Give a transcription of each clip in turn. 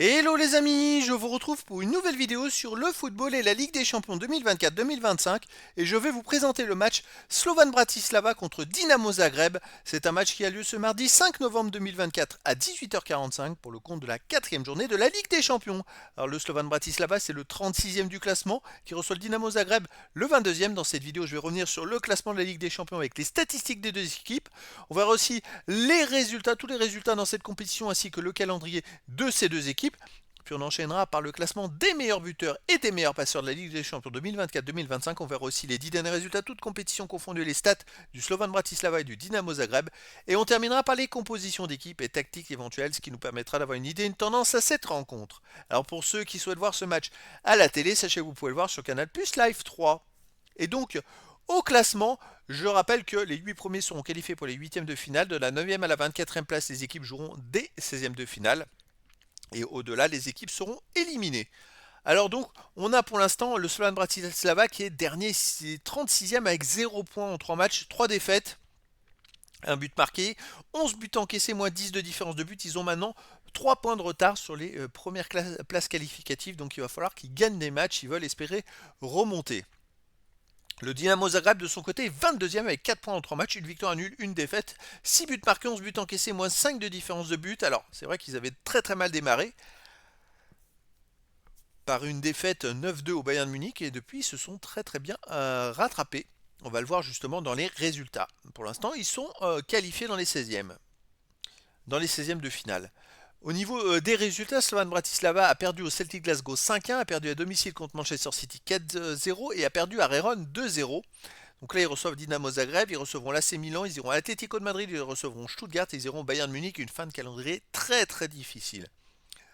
Hello les amis, je vous retrouve pour une nouvelle vidéo sur le football et la Ligue des Champions 2024-2025 et je vais vous présenter le match Slovan Bratislava contre Dinamo Zagreb. C'est un match qui a lieu ce mardi 5 novembre 2024 à 18h45 pour le compte de la quatrième journée de la Ligue des Champions. Alors le Slovan Bratislava c'est le 36e du classement qui reçoit le Dinamo Zagreb le 22e. Dans cette vidéo je vais revenir sur le classement de la Ligue des Champions avec les statistiques des deux équipes. On verra aussi les résultats, tous les résultats dans cette compétition ainsi que le calendrier de ces deux équipes. Puis on enchaînera par le classement des meilleurs buteurs et des meilleurs passeurs de la Ligue des Champions 2024-2025. On verra aussi les 10 derniers résultats, toutes compétitions confondues, les stats du Slovan Bratislava et du Dinamo Zagreb. Et on terminera par les compositions d'équipes et tactiques éventuelles, ce qui nous permettra d'avoir une idée, une tendance à cette rencontre. Alors pour ceux qui souhaitent voir ce match à la télé, sachez que vous pouvez le voir sur Canal Plus Live 3. Et donc, au classement, je rappelle que les 8 premiers seront qualifiés pour les 8e de finale. De la 9e à la 24e place, les équipes joueront des 16e de finale. Et au-delà, les équipes seront éliminées. Alors donc, on a pour l'instant le Slovan Bratislava qui est dernier, 36e avec 0 points en 3 matchs, 3 défaites, un but marqué, 11 buts encaissés, moins 10 de différence de but. Ils ont maintenant 3 points de retard sur les premières places qualificatives, donc il va falloir qu'ils gagnent des matchs, ils veulent espérer remonter. Le Dinamo Zagreb de son côté est 22e avec 4 points en 3 matchs, une victoire nulle, une défaite, 6 buts marqués, 11 buts encaissés, moins 5 de différence de but. Alors c'est vrai qu'ils avaient très mal démarré par une défaite 9-2 au Bayern Munich et depuis ils se sont très bien rattrapés. On va le voir justement dans les résultats. Pour l'instant ils sont qualifiés dans les 16e. Dans les 16e de finale. Au niveau des résultats, Slovan Bratislava a perdu au Celtic Glasgow 5-1, a perdu à domicile contre Manchester City 4-0 et a perdu à Rayron 2-0. Donc là, ils reçoivent Dinamo Zagreb, ils recevront l'AC Milan, ils iront à l'Atlético de Madrid, ils recevront Stuttgart et ils iront au Bayern Munich, une fin de calendrier très difficile.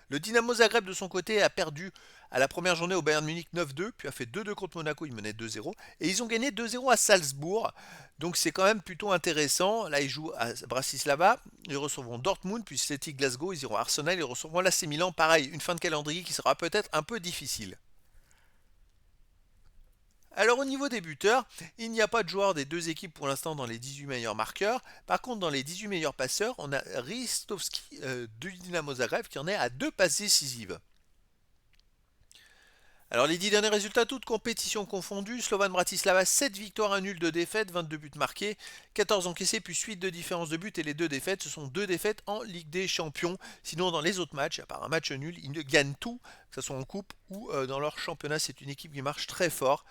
Le Dinamo Zagreb de son côté a perdu à la première journée au Bayern Munich 9-2, puis a fait 2-2 contre Monaco, ils menaient 2-0, et ils ont gagné 2-0 à Salzbourg, donc c'est quand même plutôt intéressant. Là ils jouent à Bratislava, ils recevront Dortmund, puis Celtic Glasgow, ils iront à Arsenal, ils recevront l'AC Milan, pareil, une fin de calendrier qui sera peut-être un peu difficile. Alors au niveau des buteurs, il n'y a pas de joueur des deux équipes pour l'instant dans les 18 meilleurs marqueurs. Par contre, dans les 18 meilleurs passeurs, on a Ristovski du Dinamo Zagreb qui en est à 2 passes décisives. Alors les 10 derniers résultats, toutes compétitions confondues, Slovan Bratislava 7 victoires, 1 nul, 2 défaites, 22 buts marqués, 14 encaissés, puis 8 de différence de but et les 2 défaites, ce sont 2 défaites en Ligue des Champions. Sinon dans les autres matchs, à part un match nul, ils gagnent tout, que ce soit en coupe ou dans leur championnat, c'est une équipe qui marche très fort.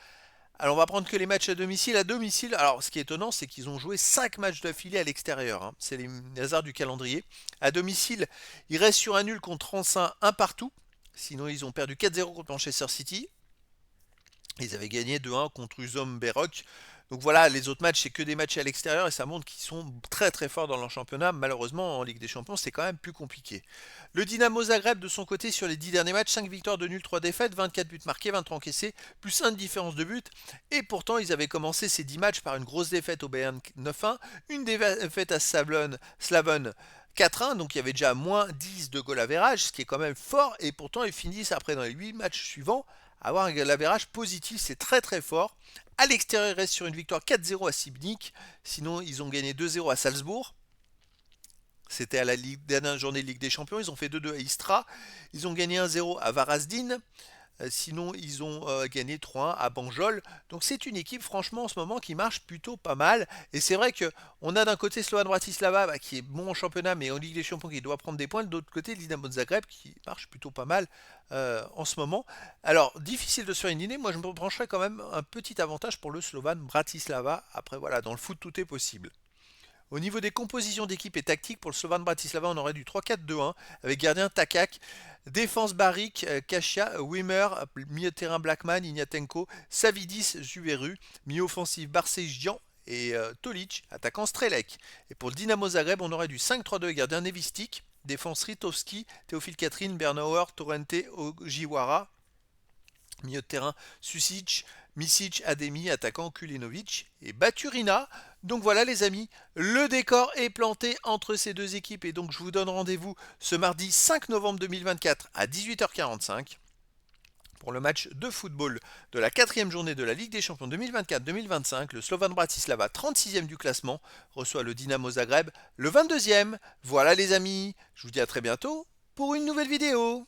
Alors on va prendre que les matchs à domicile. À domicile, alors ce qui est étonnant, c'est qu'ils ont joué 5 matchs d'affilée à l'extérieur, hein. C'est les hasards du calendrier. À domicile, ils restent sur un nul contre Rancin, un partout. Sinon, ils ont perdu 4-0 contre Manchester City. Ils avaient gagné 2-1 contre Uzom Berok. Donc voilà, les autres matchs, c'est que des matchs à l'extérieur et ça montre qu'ils sont très forts dans leur championnat. Malheureusement, en Ligue des Champions, c'est quand même plus compliqué. Le Dinamo Zagreb, de son côté, sur les 10 derniers matchs, 5 victoires de nul, 3 défaites, 24 buts marqués, 23 encaissés, plus 1 de différence de but. Et pourtant, ils avaient commencé ces 10 matchs par une grosse défaite au Bayern 9-1, une défaite à Slavon 4-1, donc il y avait déjà moins 10 de goal average, ce qui est quand même fort, et pourtant ils finissent après dans les 8 matchs suivants à avoir un average positif, c'est très fort. À l'extérieur, ils restent sur une victoire 4-0 à Sibnik, sinon ils ont gagné 2-0 à Salzbourg. C'était à la dernière journée de Ligue des Champions, ils ont fait 2-2 à Istra, ils ont gagné 1-0 à Varazdin. Sinon, ils ont gagné 3-1 à Banjol. Donc c'est une équipe franchement en ce moment qui marche plutôt pas mal. Et c'est vrai que on a d'un côté Slovan Bratislava qui est bon en championnat mais en Ligue des Champions qui doit prendre des points. De l'autre côté, Dinamo de Zagreb qui marche plutôt pas mal en ce moment. Alors difficile de se faire une idée. Moi je me brancherais quand même un petit avantage pour le Slovan Bratislava. Après voilà, dans le foot tout est possible. Au niveau des compositions d'équipe et tactique, pour le Slovan Bratislava, on aurait du 3-4-2-1 avec gardien Takak, défense Barik, Kasia, Wimmer, milieu de terrain Blackman, Ignatenko, Savidis, Juveru, milieu offensif Barsegian et Tolic, attaquant Strelec. Et pour le Dinamo Zagreb, on aurait du 5-3-2 gardien Nevistik, défense Ritovski, Théophile Catherine, Bernauer, Torrente, Ojiwara, milieu de terrain Susic, Misic, Ademi, attaquant Kulinovic et Baturina. Donc voilà les amis, le décor est planté entre ces deux équipes et donc je vous donne rendez-vous ce mardi 5 novembre 2024 à 18h45 pour le match de football de la quatrième journée de la Ligue des Champions 2024-2025. Le Slovan Bratislava, 36e du classement, reçoit le Dinamo Zagreb, le 22e. Voilà les amis, je vous dis à très bientôt pour une nouvelle vidéo.